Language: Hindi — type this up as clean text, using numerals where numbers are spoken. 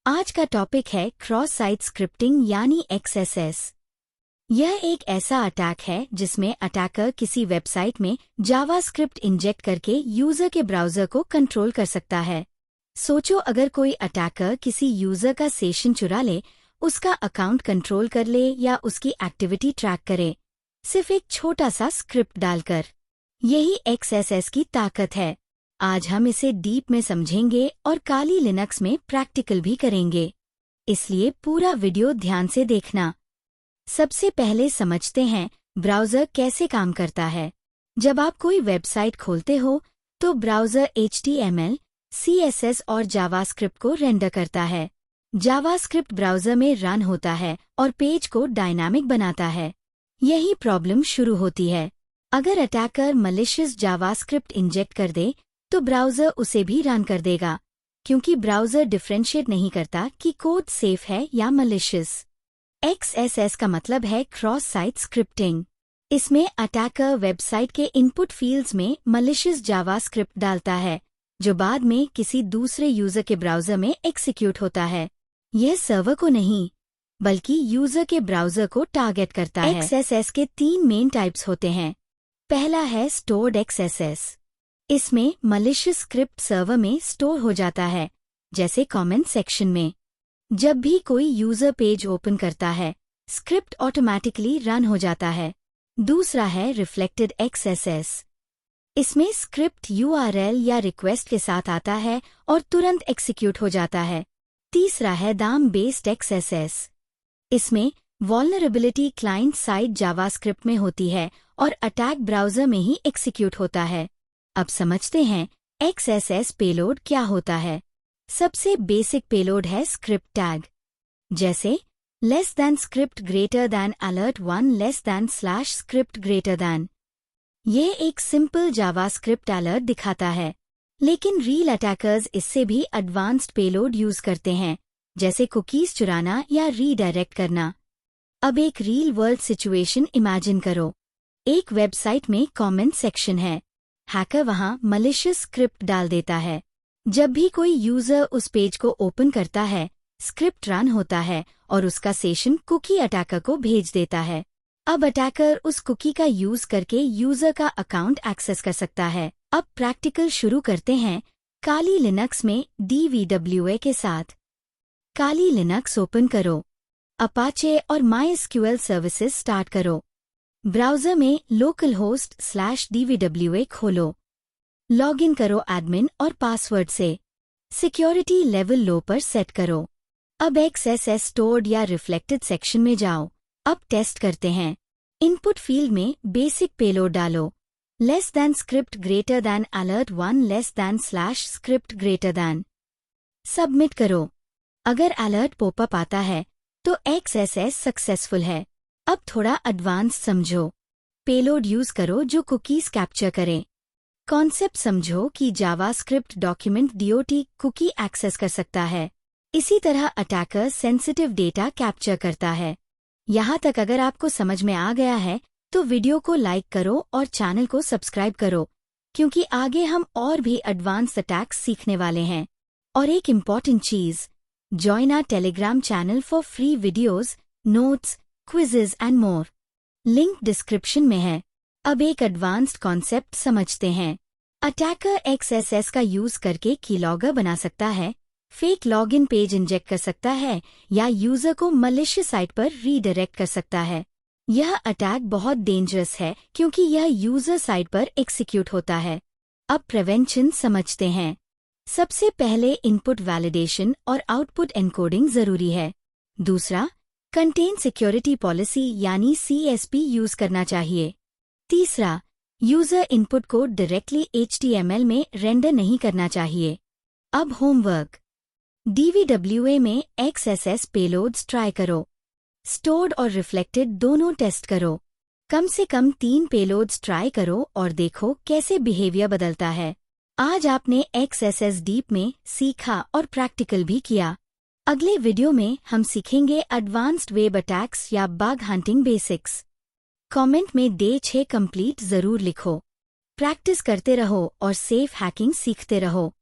आज का टॉपिक है क्रॉस साइट स्क्रिप्टिंग यानी XSS। यह एक ऐसा अटैक है जिसमें अटैकर किसी वेबसाइट में जावास्क्रिप्ट इंजेक्ट करके यूजर के ब्राउजर को कंट्रोल कर सकता है। सोचो अगर कोई अटैकर किसी यूजर का सेशन चुरा ले, उसका अकाउंट कंट्रोल कर ले या उसकी एक्टिविटी ट्रैक करे, सिर्फ एक छोटा सा स्क्रिप्ट डालकर। यही XSS की ताकत है। आज हम इसे डीप में समझेंगे और काली लिनक्स में प्रैक्टिकल भी करेंगे, इसलिए पूरा वीडियो ध्यान से देखना। सबसे पहले समझते हैं ब्राउज़र कैसे काम करता है। जब आप कोई वेबसाइट खोलते हो तो ब्राउज़र HTML, CSS और जावास्क्रिप्ट को रेंडर करता है। जावास्क्रिप्ट ब्राउज़र में रन होता है और पेज को डायनामिक बनाता है। यही प्रॉब्लम शुरू होती है। अगर अटैकर मलिशियस जावास्क्रिप्ट इंजेक्ट कर दे तो ब्राउज़र उसे भी रन कर देगा, क्योंकि ब्राउज़र डिफरेंशिएट नहीं करता कि कोड सेफ है या मलिशियस। XSS का मतलब है क्रॉस साइट स्क्रिप्टिंग। इसमें अटैकर वेबसाइट के इनपुट फील्ड्स में मलिशियस जावास्क्रिप्ट डालता है, जो बाद में किसी दूसरे यूजर के ब्राउज़र में एग्जीक्यूट होता है। यह सर्वर को नहीं, बल्कि यूजर के ब्राउज़र को टारगेट करता है। XSS के 3 मेन टाइप्स होते हैं। पहला है स्टोर्ड XSS। इसमें मलिशियस स्क्रिप्ट सर्वर में स्टोर हो जाता है, जैसे कमेंट सेक्शन में। जब भी कोई यूजर पेज ओपन करता है, स्क्रिप्ट ऑटोमैटिकली रन हो जाता है। दूसरा है रिफ्लेक्टेड XSS। इसमें स्क्रिप्ट URL या रिक्वेस्ट के साथ आता है और तुरंत एग्जीक्यूट हो जाता है। तीसरा है दाम बेस्ड XSS। इसमें वल्नरेबिलिटी क्लाइंट साइड जावास्क्रिप्ट में होती है और अटैक ब्राउज़र में ही एग्जीक्यूट होता है। अब समझते हैं XSS पेलोड क्या होता है। सबसे बेसिक पेलोड है स्क्रिप्ट टैग, जैसे less than script greater than alert 1 less than slash script greater than. यह एक सिंपल जावास्क्रिप्ट अलर्ट दिखाता है, लेकिन रील अटैकर्स इससे भी एडवांस्ड पेलोड यूज करते हैं, जैसे कुकीज चुराना या रीडायरेक्ट करना। अब एक रियल वर्ल्ड सिचुएशन इमेजिन करो। एक वेबसाइट में कमेंट सेक्शन है। हैकर वहां मलिशियस स्क्रिप्ट डाल देता है। जब भी कोई यूजर उस पेज को ओपन करता है, स्क्रिप्ट रन होता है और उसका सेशन कुकी अटैकर को भेज देता है। अब अटैकर उस कुकी का यूज करके यूजर का अकाउंट एक्सेस कर सकता है। अब प्रैक्टिकल शुरू करते हैं काली लिनक्स में DVWA के साथ। काली लिनक्स ओपन करो, अपाचे और MySQL सर्विसेज स्टार्ट करो। ब्राउज़र में लोकल होस्ट /DVWA खोलो। लॉगिन करो एडमिन और पासवर्ड से। सिक्योरिटी लेवल लो पर सेट करो। अब XSS स्टोर्ड या रिफ्लेक्टेड सेक्शन में जाओ। अब टेस्ट करते हैं। इनपुट फील्ड में बेसिक पेलोड डालो। Less than script greater than alert 1 less than slash script greater than. Submit करो। अगर अलर्ट पॉपअप आता है तो XSS सक्सेसफुल है। अब थोड़ा एडवांस समझो। पेलोड यूज करो जो कुकीज कैप्चर करें। कॉन्सेप्ट समझो कि JavaScript document DOT cookie access कर सकता है। इसी तरह अटैकर सेंसिटिव डेटा कैप्चर करता है। यहाँ तक अगर आपको समझ में आ गया है तो वीडियो को लाइक करो और चैनल को सब्सक्राइब करो, क्योंकि आगे हम और भी एडवांस अटैक्स सीखने वाले हैं। और एक इम्पॉर्टेंट चीज, join our Telegram channel for free videos, notes, quizzes and more. Link description में है। अब एक एडवांस्ड कॉन्सेप्ट समझते हैं। अटैकर XSS का यूज करके कीलॉगर बना सकता है, फेक लॉगिन पेज इंजेक्ट कर सकता है या यूजर को मलिशियस साइट पर रीडायरेक्ट कर सकता है। यह अटैक बहुत डेंजरस है क्योंकि यह यूजर साइट पर एग्जीक्यूट होता है। अब प्रिवेंशन समझते हैं। सबसे पहले इनपुट वैलिडेशन और आउटपुट एनकोडिंग जरूरी है। दूसरा, कंटेंट सिक्योरिटी पॉलिसी यानी CSP यूज करना चाहिए। तीसरा, यूजर इनपुट को डायरेक्टली HTML में रेंडर नहीं करना चाहिए। अब होमवर्क। DVWA में XSS पेलोड्स ट्राई करो। स्टोर्ड और रिफ्लेक्टेड दोनों टेस्ट करो। कम से कम 3 पेलोड्स ट्राई करो और देखो कैसे बिहेवियर बदलता है। आज आपने XSS डीप में सीखा और प्रैक्टिकल भी किया। अगले वीडियो में हम सीखेंगे एडवांस्ड वेब अटैक्स या बग हंटिंग बेसिक्स। कमेंट में डे 6 कंप्लीट जरूर लिखो। प्रैक्टिस करते रहो और सेफ हैकिंग सीखते रहो।